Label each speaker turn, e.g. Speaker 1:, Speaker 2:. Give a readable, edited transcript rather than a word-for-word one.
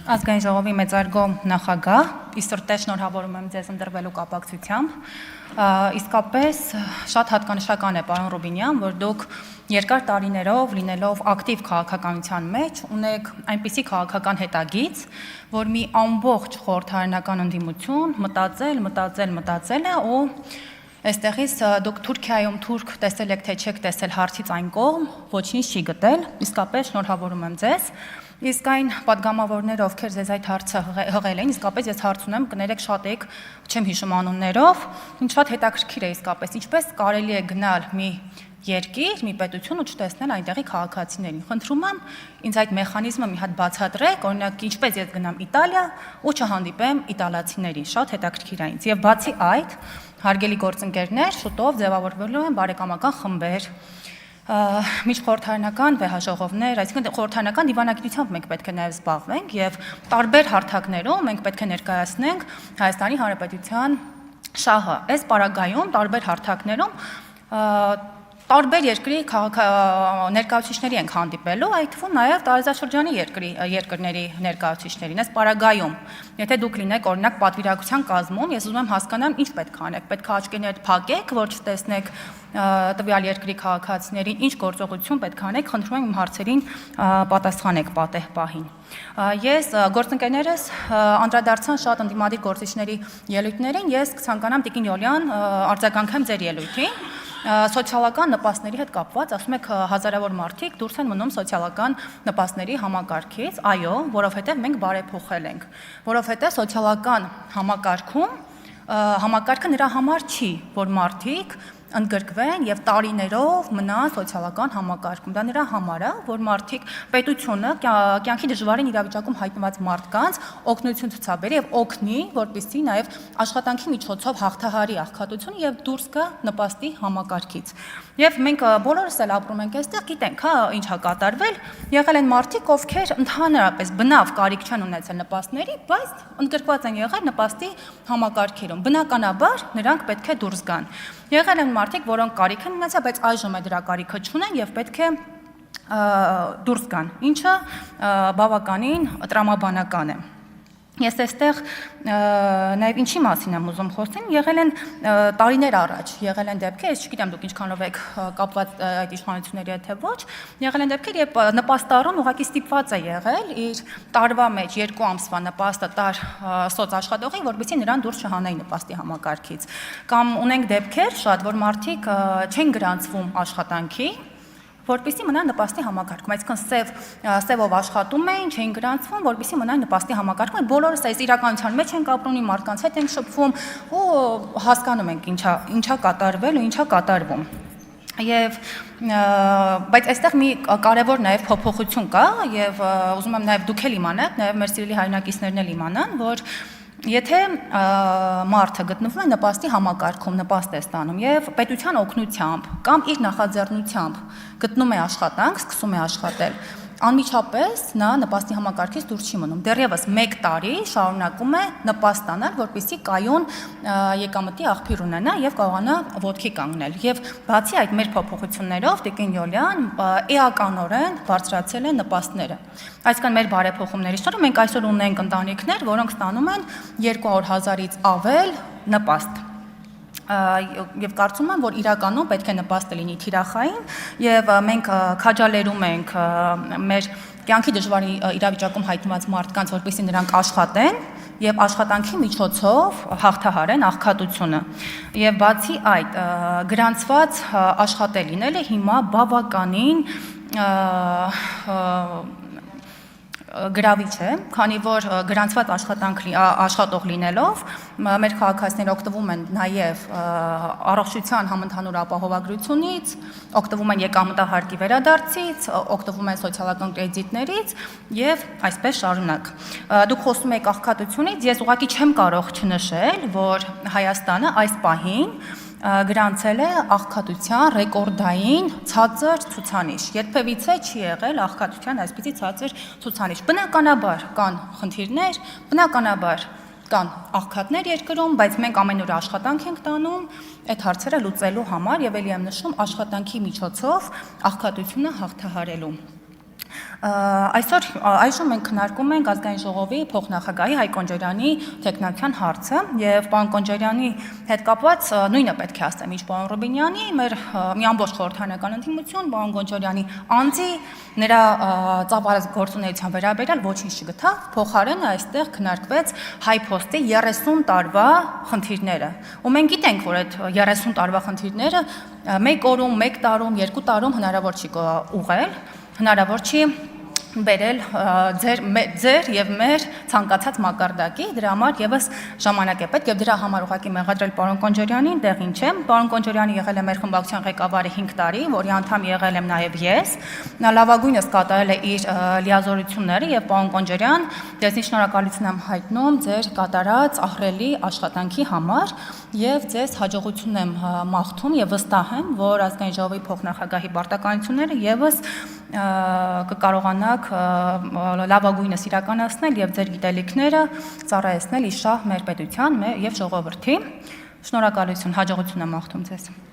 Speaker 1: Ազգային ժողովի մեծարգո նախագահ, իսրտե շնորհավորում եմ ձեզ ընտրվելու կապակցությամբ, իսկապես շատ հատկանշական է պարոն Ռուբինյան, որ դուք երկար տարիներով լինելով ակտիվ քաղաքականության մեջ ունեք այնպիսի քաղաքական հետագիծ, որ մի ամբողջ խորհրդարանական ընդդիմություն մտածել է ու այստեղից դուք Թուրքիայում թուրք տեսել եք թե չեք տեսել հարցից այն կողմ, ոչինչ չի գտել, իսկապես շնորհավորում եմ ձեզ, իսկ այն պատգամավորները, ովքեր ձեզ այդ հարցը հղել էին, իսկապես ես հարց ունեմ, կներեք շատ եք, չեմ հիշում անուններով, ինչ շատ հետաքրքիր է իսկապես, ինչպես կարելի է գնալ մի երկիր, մի պետություն ու չտեսնել այնտեղի քաղաքացիներին։ Խնդրում եմ ինձ այդ մեխանիզմը մի հատ բացատրեք, օրինակ ինչպես ես գնամ Իտալիա ու չհանդիպեմ իտալացիներին, շատ հետաքրքիր է ինձ։ Եվ բացի այդ, հարգելի գործընկերներ, շուտով ձևավորվելու են բարեկամական խմբեր, միջխորհրդարանական վեհաժողովներ, այսինքն խորհրդարանական դիվանագիտությամբ մենք պետք է նաև զբաղվենք եւ տարբեր հարթակներում մենք պետք է ներկայացնենք Հայաստանի Հանրապետության շահը։ Այս պարագայում տարբեր հարթակներում տարբեր երկրի ներկայացուցիչների ենք հանդիպելու, այդ թվում նաև տարածաշրջանի երկրների ներկայացուցիչներին։ Այս պարագայում, եթե դուք լինեք օրինակ պատվիրակության կազմում, ես ուզում եմ հասկանամ ինչ պետք է անեք, պետք է աչքերդ փակեք, որ չտեսնեք տվյալ երկրի քաղաքացիներին, ինչ գործողություն պետք է անեք, խնդրում եմ իմ հարցերին պատասխանեք պատեհ պահին։ Ես գործընկերներս անդրադարձան շատ ընդդիմադիր գործիչների ելույթներին, ես կցանկանամ Տիկին Յոլյան արձագանքեմ ձեր ելույթին։ Սոցիալական նպաստների հետ կապված, ասում եք հազարավոր մարդիկ դուրս են մնում սոցիալական նպաստների համակարգից, այո, որովհետև մենք բարեփոխել ենք, որովհետև սոցիալական համակարգը նրա համար չի, որ մարդիկ ընդգրկվեն եւ տարիներով մնան սոցիալական համակարգում։ Դա նրա համար է, որ մարդիկ պետությունը կյանքի դժվարին իրավիճակում հայտնված մարդկանց օգնություն ցուցաբերի եւ օգնի, որպեսզի նաեւ աշխատանքի միջոցով հաղթահարի աղքատությունը եւ դուրս գա նպաստի համակարգից։ Եվ մենք բոլորս էլ ապրում ենք այստեղ, գիտենք, հա, ինչ է կատարվել, եղել են մարդիկ, ովքեր ընդհանրապես բնավ կարիք չեն ունեցել նպաստների, բայց ընդգրկված են եղել նպաստի համակարգերում։ Բնականաբար նրանք պետք է դուրս գան։ Եղել են մարդիկ, որոնք կարիք են ունեցել, բայց այժմ է դրա կարիքը չունեն եւ պետք է դուրս գան, ինչը բավականին տրամաբանական է։ Ես այստեղ նաև ինչի մասին եմ ուզում խոսեմ, եղել են տարիներ առաջ, եղել են դեպքեր, ես չգիտեմ դուք ինչքանով եք կապված այդ իշխանությունների հետ թե ոչ, եղել են դեպքեր, երբ նպաստառուն ուղղակի ստիպված է եղել իր տարվա մեջ 2 ամսվա նպաստը տար սոցաշխատողին, որպեսզի նրան դուրս չհանեի նպաստի համակարգից։ Կամ ունենք դեպքեր շատ, որ մարդիկ չեն գրանցվում աշխատանքի, որպեսզի մնան նպաստի համակարգում, այսինքն սևով աշխատում էին, չէին գրանցվում, որպեսզի մնան նպաստի համակարգում, այդ բոլորս այս իրականության մեջ ենք ապրում, մարդկանց հետ ենք շփվում ու հասկանում ենք ինչա կատարվել ու ինչա կատարվում։ Բայց այստեղ մի կարևոր նաև փոփոխություն կա եւ ուզում եմ նաև դուք էլ իմանաք, նաև մեր սիրելի հայրենակիցներն էլ իմանան, որ եթե մարդը գտնվում է նպաստի համակարգում, նպաստ է ստանում եւ պետության օգնությամբ կամ իր նախաձեռնությամբ գտնում է աշխատանք, սկսում է աշխատել, անմիջապես նա նպաստի համակարգից դուրս չի մնում։ Դեռևս 1 տարի շարունակում է նպաստ ստանալ, որպեսզի կայուն եկամտի աղբյուր ունենա եւ կարողանա ոտքի կանգնել։ Եվ բացի այդ մեր փոփոխություններով Տիկին Յոլյան էականորեն բարձրացել է նպաստները։ Այսինքն մեր բարեփոխումների շնորհիվ մենք այսօր ունենք ընտանիքներ, որոնք ստանում են 200,000-ից ավել նպաստ։ Եվ կարծում եմ, որ իրականում պետք է նպաստը լինի թիրախային եւ մենք քաջալերում ենք մեր կյանքի դժվար իրավիճակում հայտնված մարդկանց, որպեսզի նրանք աշխատեն եւ աշխատանքի միջոցով հաղթահարեն աղքատությունը։ Եվ բացի այդ, գրանցված աշխատել լինելը հիմա բավականին գրավիչ է, քանի որ գրանցված աշխատող լինելով մեր քաղաքացիները օգտվում են նաև առողջության համընդհանուր ապահովագրությունից, օգտվում են եկամտահարկի վերադարձից, օգտվում են սոցիալական կրեդիտներից եւ այսպես շարունակ։ Դուք խոսում եք աղքատությունից, ես ուղղակի չեմ կարող չնշել, որ Հայաստանը այս պահին գրանցել է աղքատության ռեկորդային ցածր ցուցանիշ։ Երբևիցե չի եղել աղքատության այսպիսի ցածր ցուցանիշ։ Բնականաբար կան խնդիրներ, բնականաբար կան աղքատներ երկրում, բայց մենք ամեն օր աշխատանք ենք տանում այդ հարցերը լուծելու համար եւ ելի եմ նշում աշխատանքի միջոցով աղքատությունը հաղթահարելու։ Այժմ մենք քննարկում ենք ազգային ժողովի փոխնախագահի Հայկ Կոնջարյանի թեկնածության հարցը եւ պարոն Կոնջարյանի հետ կապված նույնը պետք է ասեմ ինչ պարոն Ռուբինյանի, մեր մի ամբողջ խորհրդարանական ընդդիմություն պարոն Կոնջարյանի անձի նրա ծավալած գործունեության վերաբերյալ ոչինչ չգտավ, փոխարենը այստեղ քննարկվեց HiPost-ի 30 տարվա խնդիրները։ Ու մենք գիտենք, որ այդ 30 տարվա խնդիրները 1 օրում, 1 տարում, 2 տարում հնարավոր չի ուղղել, հնարավոր չի բերել ձեր եւ մեր ցանկացած մակարդակի, դրա համար եւս ժամանակ է պետք եւ դրա համար ուղղակի մեղադրել պարոն Կոնջարյանին տեղին չէ։ Պարոն Կոնջարյանը եղել է մեր խմբակցության ղեկավարը 5 տարի, որի անդամ եղել եմ նաեւ ես։ Նա լավագույնս կատարել է իր լիազորությունները եւ պարոն Կոնջարյան, ձեզ շնորհակալություն եմ հայտնում ձեր կատարած ահռելի աշխատանքի համար եւ ձեզ հաջողություն եմ մաղթում եւ վստահ եմ, որ ազգային ժողովի փոխնախագահի պարտականությունները եւս կկարողանաք լավագույնս իրականացնել եւ ձեր գիտելիքները ծառայեցնել իշահ մեր պետության եւ ժողովրդի։ Շնորհակալություն, հաջողություն եմ մաղթում ձեզ։